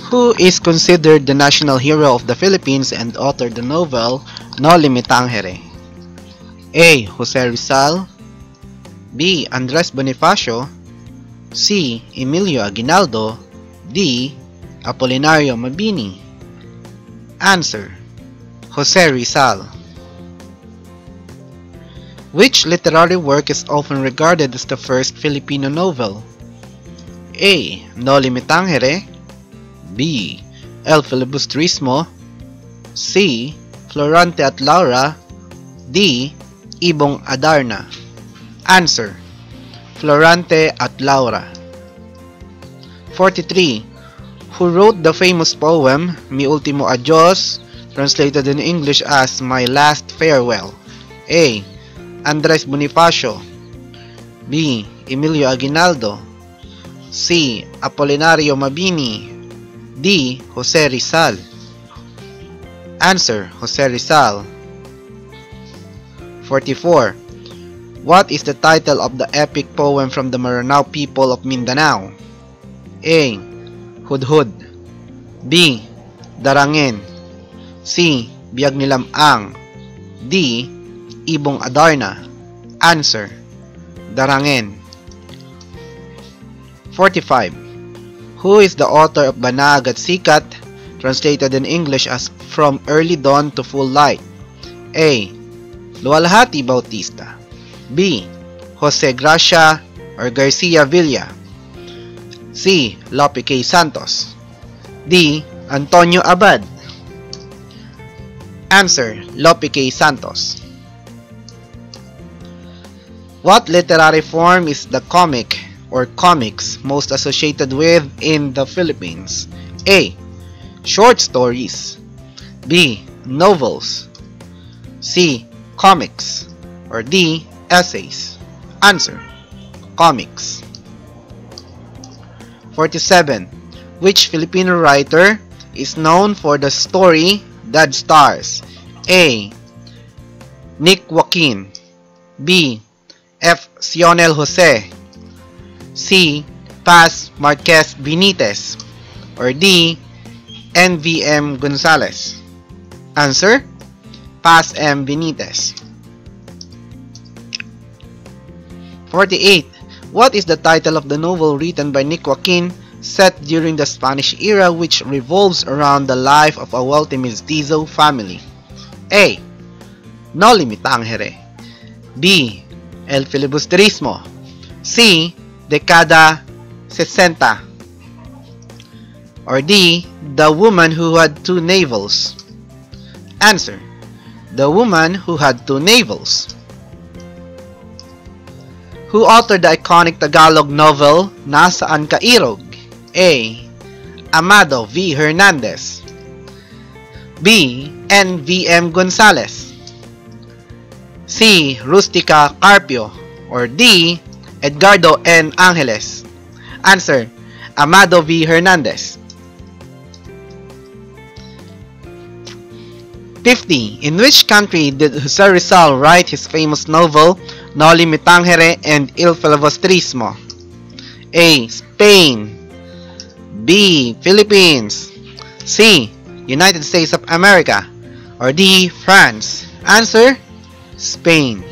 Who is considered the national hero of the Philippines and authored the novel Noli Me Tangere? A. Jose Rizal, B. Andres Bonifacio, C. Emilio Aguinaldo, D. Apolinario Mabini. Answer: Jose Rizal. Which literary work is often regarded as the first Filipino novel? A. Noli Me Tangere, B. El Filibustrismo, C. Florante at Laura, D. Ibong Adarna. Answer: Florante at Laura. 43. Who wrote the famous poem Mi Ultimo Adios, translated in English as My Last Farewell? A. Andres Bonifacio, B. Emilio Aguinaldo, C. Apolinario Mabini, D. Jose Rizal. Answer: Jose Rizal. 44. What is the title of the epic poem from the Maranao people of Mindanao? A. Hudhud, B. Darangin, C. Biyag ni Lamang, D. Ibong Adarna. Answer: Darangin. 45. Who is the author of Banag at Sikat, translated in English as From Early Dawn to Full Light? A. Luwalhati Bautista, B. Jose Gracia or Garcia Villa, C. Lope K. Santos, D. Antonio Abad. Answer: Lope K. Santos. What literary form is the comic or comics most associated with in the Philippines? A. Short stories, B. Novels, C. Comics, or D. Essays. Answer: comics. 47. Which Filipino writer is known for the story Dead Stars? A. Nick Joaquin, B. F. Sionel Jose, C. Paz Marquez Benitez, or D. NVM Gonzalez. Answer: Paz M. Benitez. 48. What is the title of the novel written by Nick Joaquin set during the Spanish era which revolves around the life of a wealthy mestizo family? A. Noli Me Tangere, B. El Filibustrismo, C. Dekada 60, or D. The Woman Who Had Two Navels. Answer: The Woman Who Had Two Navels. Who authored the iconic Tagalog novel Nasaan Ka Irog? A. Amado V. Hernandez, B. NVM Gonzalez, C. Rustica Carpio, or D. Edgardo N. Angeles. Answer: Amado V. Hernandez. 50. In which country did Jose Rizal write his famous novel Noli Me Tangere and Il Filibustrismo? A. Spain, B. Philippines, C. United States of America, or D. France. Answer: Spain.